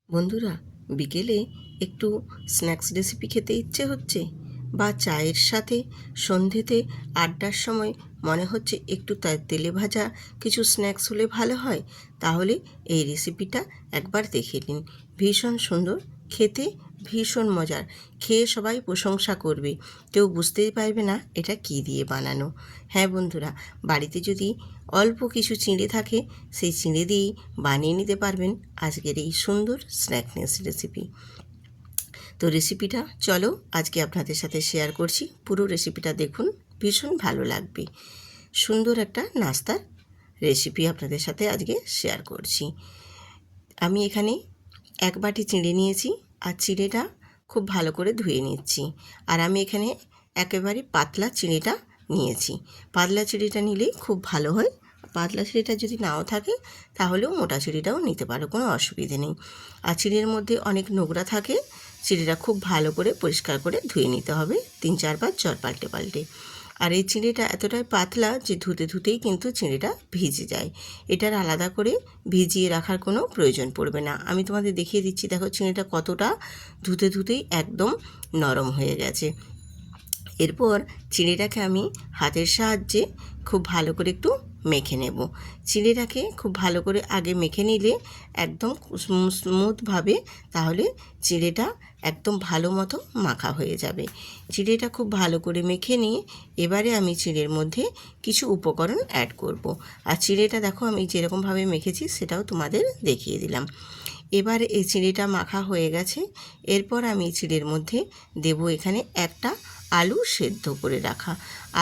বন্ধুরা, বিকেলে একটু স্ন্যাক্স রেসিপি খেতে ইচ্ছে হচ্ছে, বা চায়ের সাথে সন্ধেতে আড্ডার সময় মনে হচ্ছে একটু তেলে ভাজা কিছু স্ন্যাক্স হলে ভালো হয়, তাহলে এই রেসিপিটা একবার দেখে নিন। ভীষণ সুন্দর খেতে, ভীষণ মজার, খেয়ে সবাই প্রশংসা করবে, কেউ বুঝতেই পারবে না এটা কী দিয়ে বানানো। হ্যাঁ বন্ধুরা, বাড়িতে যদি অল্প কিছু চিঁড়ে থাকে, সেই চিঁড়ে দিয়েই বানিয়ে নিতে পারবেন আজকের এই সুন্দর স্ন্যাকনেস রেসিপি। তো রেসিপিটা চলো আজকে আপনাদের সাথে শেয়ার করছি, পুরো রেসিপিটা দেখুন, ভীষণ ভালো লাগবে। সুন্দর একটা নাস্তার রেসিপি আপনাদের সাথে আজকে শেয়ার করছি। আমি এখানে এক বাটি চিঁড়ে নিয়েছি, আর চিঁড়েটা খুব ভালো করে ধুয়ে নিচ্ছি। আর আমি এখানে একেবারে পাতলা চিঁড়েটা নিয়েছি। পাতলা চিঁড়েটা নিলেই খুব ভালো হয়। পাতলা চিঁড়েটা যদি নাও থাকে তাহলেও মোটা চিঁড়েটাও নিতে পারো, কোনো অসুবিধে নেই। আর চিঁড়ের মধ্যে অনেক নোংরা থাকে, চিঁড়েটা খুব ভালো করে পরিষ্কার করে ধুয়ে নিতে হবে 3-4 বার জল পাল্টে পাল্টে। আর এই চিঁড়েটা এতটাই পাতলা যে ধুতে ধুতেই কিন্তু চিঁড়েটা ভিজে যায়। এটার আলাদা করে ভিজিয়ে রাখার কোনো প্রয়োজন পড়বে না। আমি তোমাদের দেখিয়ে দিচ্ছি, দেখো চিঁড়েটা কতটা ধুতে ধুতেই একদম নরম হয়ে গেছে। এরপর চিঁড়েটাকে আমি হাতের সাহায্যে খুব ভালো করে একটু মেখে নেব। চিঁড়েটাকে খুব ভালো করে আগে মেখে নিলে একদম স্মুথভাবে, তাহলে চিঁড়েটা একদম ভালো মতো মাখা হয়ে যাবে। চিঁড়েটা খুব ভালো করে মেখে নিয়ে এবারে আমি চিঁড়ের মধ্যে কিছু উপকরণ অ্যাড করব। আর চিঁড়েটা দেখো আমি যেরকমভাবে মেখেছি সেটাও তোমাদের দেখিয়ে দিলাম। এবার এই চিঁড়েটা মাখা হয়ে গেছে। এরপর আমি চিঁড়ের মধ্যে দেব এখানে একটা আলু সেদ্ধ করে রাখা।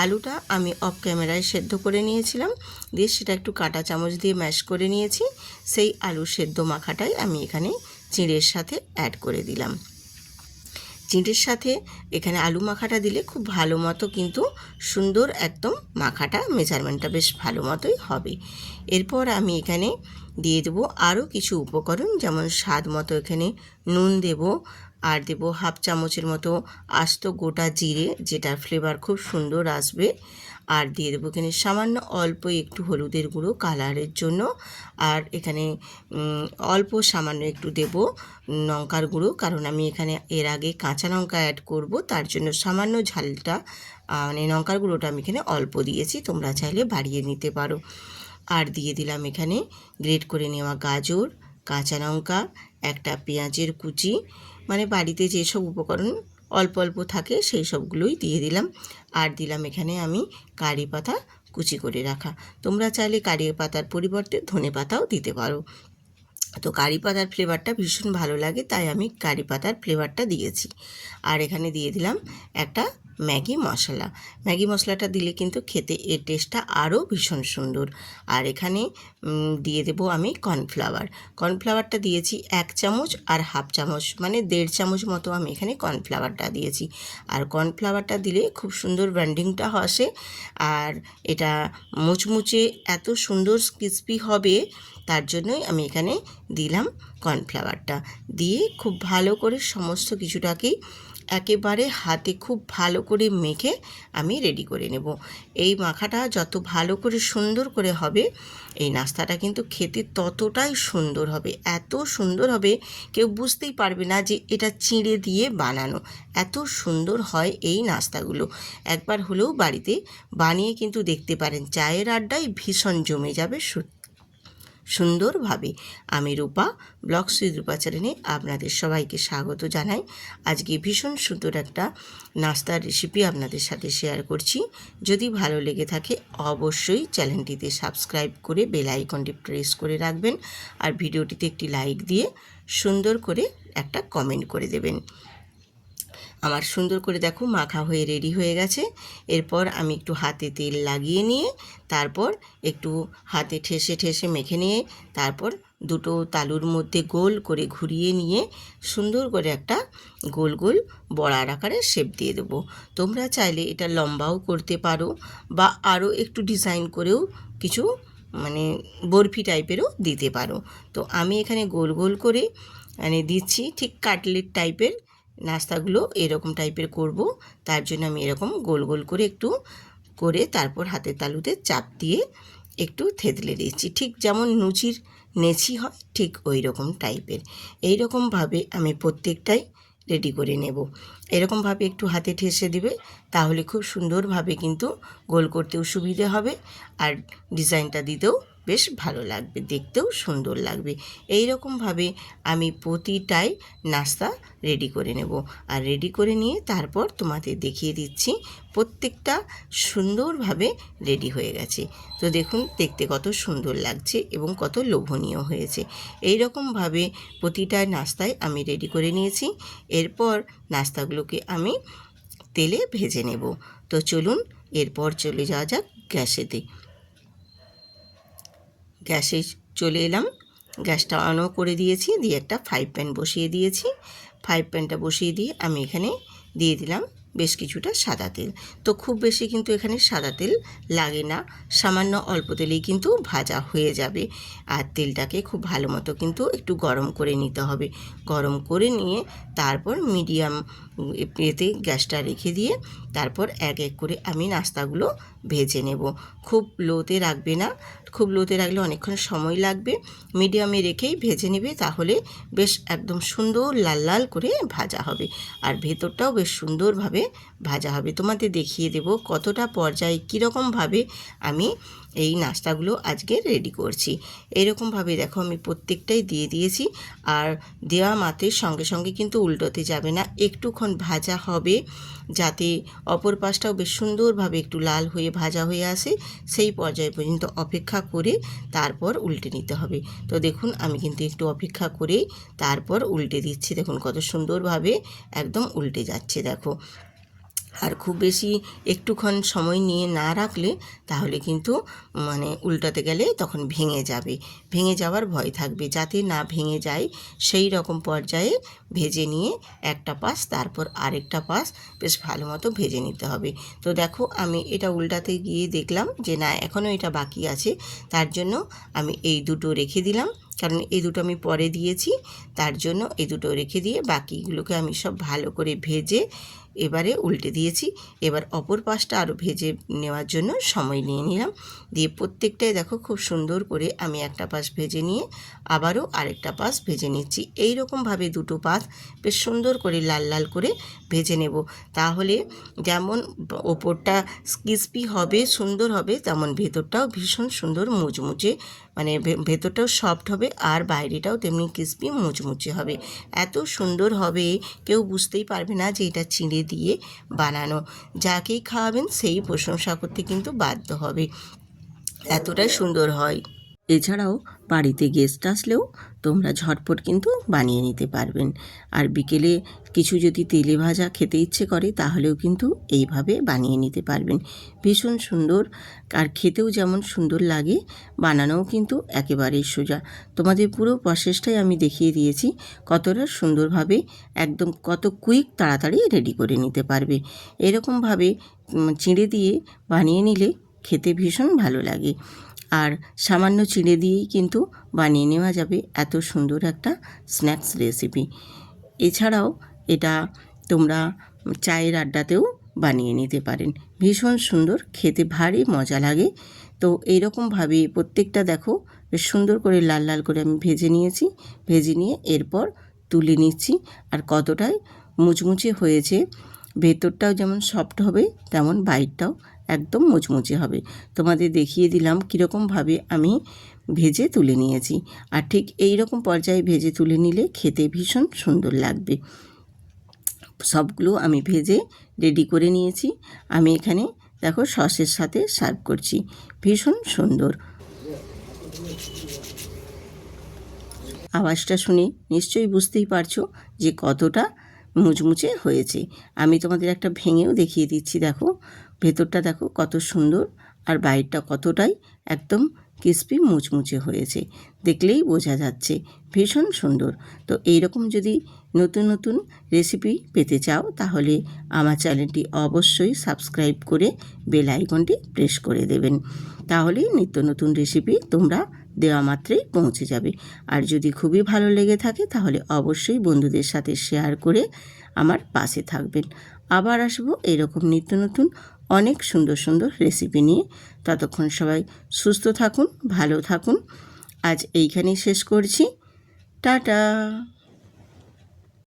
আলুটা আমি অফ ক্যামেরায় সেদ্ধ করে নিয়েছিলাম, দিয়ে সেটা একটু কাঁটা চামচ দিয়ে ম্যাশ করে নিয়েছি। সেই আলু সেদ্ধ মাখাটাই আমি এখানে চিঁড়ের সাথে অ্যাড করে দিলাম। চিঁড়ের সাথে এখানে আলু মাখাটা দিলে খুব ভালো মতো কিন্তু সুন্দর একদম মাখাটা, মেজারমেন্টটা বেশ ভালো মতোই হবে। এরপর আমি এখানে দিয়ে দেবো আরও কিছু উপকরণ, যেমন স্বাদ মতো এখানে নুন দেব, আর দেব হাফ চামচের মতো আস্ত গোটা জিরে, যেটার ফ্লেভার খুব সুন্দর আসবে। আর দিয়ে দেবো এখানে সামান্য অল্প একটু হলুদের গুঁড়ো কালারের জন্য। আর এখানে অল্প সামান্য একটু দেব লঙ্কার গুঁড়ো, কারণ আমি এখানে এর আগে কাঁচা লঙ্কা অ্যাড করব, তার জন্য সামান্য ঝালটা মানে লঙ্কার গুঁড়োটা আমি এখানে অল্প দিয়েছি, তোমরা চাইলে বাড়িয়ে নিতে পারো। আর দিয়ে দিলাম এখানে গ্রেট করে নেওয়া গাজর, কাঁচা লঙ্কা, একটা পেঁয়াজের কুচি, মানে বাড়িতে যেসব উপকরণ অল্প অল্প থাকে সেই সবগুলোই দিয়ে দিলাম। আর দিলাম এখানে আমি কারি পাতা কুচি করে রাখা। তোমরা চাইলে কারি পাতার পরিবর্তে ধনে পাতাও দিতে পারো। তো কারি পাতার ফ্লেভারটা ভীষণ ভালো লাগে, তাই আমি কারি পাতার ফ্লেভারটা দিয়েছি। আর এখানে দিয়ে দিলাম একটা ম্যাগি মশলা। ম্যাগি মশলাটা দিলে কিন্তু খেতে এর টেস্টটা আরও ভীষণ সুন্দর। আর এখানে দিয়ে দেবো আমি কর্নফ্লাওয়ার। কর্নফ্লাওয়ারটা দিয়েছি 1 চামচ, আর হাফ চামচ মানে 1.5 চামচ মতো আমি এখানে কর্নফ্লাওয়ারটা দিয়েছি। আর কর্নফ্লাওয়ারটা দিলে খুব সুন্দর ব্র্যান্ডিংটা আসে, আর এটা মুচমুচে এত সুন্দর ক্রিস্পি হবে, তার জন্যই আমি এখানে দিলাম কর্নফ্লাওয়ারটা। দিয়ে খুব ভালো করে সমস্ত কিছুটাকেই একেবারে হাতে খুব ভালো করে মেখে আমি রেডি করে নেব। এই মাখাটা যত ভালো করে সুন্দর করে হবে, এই নাস্তাটা কিন্তু খেতে ততটাই সুন্দর হবে, এত সুন্দর হবে কেউ বুঝতেই পারবে না যে এটা চিঁড়ে দিয়ে বানানো। এত সুন্দর হয় এই নাস্তাগুলো, একবার হলেও বাড়িতে বানিয়ে কিন্তু দেখতে পারেন, চায়ের আড্ডায় ভীষণ জমে যাবে সুন্দরভাবে। আমি রূপা, ব্লগস উইথ রূপা চ্যানেলে আপনাদের সবাইকে স্বাগত জানাই। আজকে ভীষণ সুন্দর একটা নাস্তার রেসিপি আপনাদের সাথে শেয়ার করছি। যদি ভালো লেগে থাকে অবশ্যই চ্যানেলটিতে সাবস্ক্রাইব করে বেল আইকনটি প্রেস করে রাখবেন, আর ভিডিওটিতে একটি লাইক দিয়ে সুন্দর করে একটা কমেন্ট করে দেবেন। আমার সুন্দর করে দেখো মাখা হয়ে রেডি হয়ে গেছে। এরপর আমি একটু হাতে তেল লাগিয়ে নিয়ে, তারপর একটু হাতে ঠেসে ঠেসে মেখে নিয়ে, তারপর দুটো তালুর মধ্যে গোল করে ঘুরিয়ে নিয়ে সুন্দর করে একটা গোল গোল বড়ার আকারে শেপ দিয়ে দেবো। তোমরা চাইলে এটা লম্বাও করতে পারো, বা আরও একটু ডিজাইন করেও কিছু মানে বরফি টাইপেরও দিতে পারো। তো আমি এখানে গোল গোল করে মানে দিচ্ছি, ঠিক কাটলেট টাইপের নাস্তাগুলো এরকম টাইপের করব, তার জন্য আমি এরকম গোল গোল করে একটু করে তারপর হাতের তালুতে চাপ দিয়ে একটু থেতলে দিচ্ছি, ঠিক যেমন লুচির নেছি হয় ঠিক ওই রকম টাইপের। এই রকমভাবে আমি প্রত্যেকটাই রেডি করে নেব। এরকমভাবে একটু হাতে ঠেসে দিবে, তাহলে খুব সুন্দরভাবে কিন্তু গোল করতেও সুবিধে হবে, আর ডিজাইনটা দিতেও বেশ ভালো লাগবে, দেখতেও সুন্দর লাগবে। এই রকমভাবে আমি প্রতিটাই নাস্তা রেডি করে নেব। আর রেডি করে নিয়ে তারপর তোমাদের দেখিয়ে দিচ্ছি প্রত্যেকটা সুন্দরভাবে রেডি হয়ে গেছে। তো দেখুন দেখতে কত সুন্দর লাগছে এবং কত লোভনীয় হয়েছে। এই রকমভাবে প্রতিটা নাস্তায় আমি রেডি করে নিয়েছি। এরপর নাস্তাগুলোকে আমি তেলে ভেজে নেব। তো চলুন এরপর চলে যাওয়া যাক গ্যাসেতে। গ্যাসে চলে এলাম, গ্যাসটা অনও করে দিয়েছি, দিয়ে একটা ফ্রাই প্যান বসিয়ে দিয়েছি। ফ্রাই প্যানটা বসিয়ে দিয়ে আমি এখানে দিয়ে দিলাম বেশ কিছুটা সাদা তেল। তো খুব বেশি কিন্তু এখানে সাদা তেল লাগে না, সামান্য অল্প তেলেই কিন্তু ভাজা হয়ে যাবে। আর তেলটাকে খুব ভালো মতো কিন্তু একটু গরম করে নিতে হবে। গরম করে নিয়ে তারপর মিডিয়াম এতে গ্যাসটা রেখে দিয়ে তারপর এক এক করে আমি নাস্তাগুলো ভেজে নেব। খুব লোতে রাখবে না, খুব লোতে রাখলে অনেকক্ষণ সময় লাগবে। মিডিয়ামে রেখেই ভেজে নেবে, তাহলে বেশ একদম সুন্দর লাল লাল করে ভাজা হবে, আর ভেতরটাও বেশ সুন্দরভাবে ভাজা হবে। তোমাদের দেখিয়ে দেব কতটা পর্যায়ে কীরকমভাবে আমি এই নাস্তাগুলো আজকে রেডি করছি। এইরকমভাবে দেখো আমি প্রত্যেকটাই দিয়ে দিয়েছি, আর দেওয়া মাত্রই সঙ্গে সঙ্গে কিন্তু উল্টোতে যাবে না, একটুক্ষণ ভাজা হবে যাতে অপর পাশটাও বেশ সুন্দরভাবে একটু লাল হয়ে ভাজা হয়ে আসে, সেই পর্যায় পর্যন্ত অপেক্ষা করে তারপর উল্টে নিতে হবে। তো দেখুন আমি কিন্তু একটু অপেক্ষা করেই তারপর উল্টে দিচ্ছি। দেখুন কত সুন্দরভাবে একদম উল্টে যাচ্ছে দেখো। আর খুব বেশি একটুক্ষণ সময় নিয়ে না রাখলে তাহলে কিন্তু উল্টাতে গেলে তখন ভেঙে যাবে, ভেঙে যাওয়ার ভয় থাকবে। যাতে না ভেঙে যায় সেই রকম পর্যায়ে ভেজে নিয়ে একটা পাশ তারপর আরেকটা পাশ বেশ ভালো মতো ভেজে নিতে হবে। তো দেখো আমি এটা উল্টাতে গিয়ে দেখলাম যে না, এখনও এটা বাকি আছে, তার জন্য আমি এই দুটো রেখে দিলাম, কারণ এই দুটো আমি পরে দিয়েছি, তার জন্য এই দুটো রেখে দিয়ে বাকিগুলোকে আমি সব ভালো করে ভেজে এবারে উল্টে দিয়েছি। এবার অপর পাশটা আরও ভেজে নেওয়ার জন্য সময় নিয়ে নিলাম, দিয়ে প্রত্যেকটাই দেখো খুব সুন্দর করে আমি একটা পাশ ভেজে নিয়ে আবারও আরেকটা পাশ ভেজে নিচ্ছি। এই রকমভাবে দুটো পাশ বেশ সুন্দর করে লাল লাল করে ভেজে নেব, তাহলে যেমন ওপরটা ক্রিস্পি হবে সুন্দর হবে, তেমন ভেতরটাও ভীষণ সুন্দর মুচমুচে, ভেতরটাও সফট হবে আর বাইরেটাও তেমনি ক্রিস্পি মুচমুচে হবে। এত সুন্দর হবে কেউ বুঝতেই পারবে না যে এটা চিঁড়ে দিয়ে বানানো। যাকেই খাওয়াবেন সেই প্রশংসা করতে কিন্তু বাধ্য হবে, এতটাই সুন্দর হয়। এছাড়াও বাড়িতে গেস্ট আসলেও তোমরা ঝটপট কিন্তু বানিয়ে নিতে পারবেন। আর বিকেলে কিছু যদি তেলে ভাজা খেতে ইচ্ছে করে তাহলেও কিন্তু এইভাবে বানিয়ে নিতে পারবেন। ভীষণ সুন্দর, আর খেতেও যেমন সুন্দর লাগে, বানানোও কিন্তু একেবারেই সোজা। তোমাদের পুরো প্রসেসটাই আমি দেখিয়ে দিয়েছি, কতটা সুন্দরভাবে একদম কত কুইক তাড়াতাড়ি রেডি করে নিতে পারবে। এরকমভাবে চিঁড়ে দিয়ে বানিয়ে নিলে খেতে ভীষণ ভালো লাগে। আর সামান্য চিড়ে দিয়েই কিন্তু বানিয়ে নেওয়া যাবে এত সুন্দর একটা স্ন্যাক্স রেসিপি। এছাড়াও এটা তোমরা চায়ের আড্ডাতেও বানিয়ে নিতে পারেন, ভীষণ সুন্দর খেতে, ভারী মজা লাগে। তো এইরকমভাবে প্রত্যেকটা দেখো বেশ সুন্দর করে লাল লাল করে আমি ভেজে নিয়েছি, ভেজে নিয়ে এরপর তুলে নিচ্ছি। আর কতটাই মুচমুচে হয়েছে, ভেতরটাও যেমন সফট হবে তেমন বাইরটাও একদম মুচমুচে হবে। তোমাদের দেখিয়ে দিলাম কীরকমভাবে আমি ভেজে তুলে নিয়েছি, আর ঠিক এই রকম পর্যায়ে ভেজে তুলে নিলে খেতে ভীষণ সুন্দর লাগবে। সবগুলো আমি ভেজে রেডি করে নিয়েছি। আমি এখানে দেখো সসের সাথে সার্ভ করছি, ভীষণ সুন্দর। আওয়াজটা শুনে নিশ্চয়ই বুঝতেই পারছো যে কতটা মুচমুচে হয়েছে। আমি তোমাদের একটা ভেঙেও দেখিয়ে দিচ্ছি, দেখো ভেতরটা দেখো কত সুন্দর, আর বাইরটা কতটাই একদম ক্রিস্পি মুচমুচে হয়েছে, দেখলেই বোঝা যাচ্ছে ভীষণ সুন্দর। তো এইরকম যদি নতুন নতুন রেসিপি পেতে চাও তাহলে আমার চ্যানেলটি অবশ্যই সাবস্ক্রাইব করে বেল আইকনটি প্রেস করে দেবেন, তাহলেই নিত্য নতুন রেসিপি তোমরা দেওয়া মাত্রই পৌঁছে যাবে। আর যদি খুবই ভালো লেগে থাকে তাহলে অবশ্যই বন্ধুদের সাথে শেয়ার করে আমার পাশে থাকবেন। আবার আসবো এরকম নিত্য নতুন অনেক সুন্দর সুন্দর রেসিপি নিয়ে। ততক্ষণ সবাই সুস্থ থাকুন, ভালো থাকুন। আজ এইখানেই শেষ করছি। টাটা।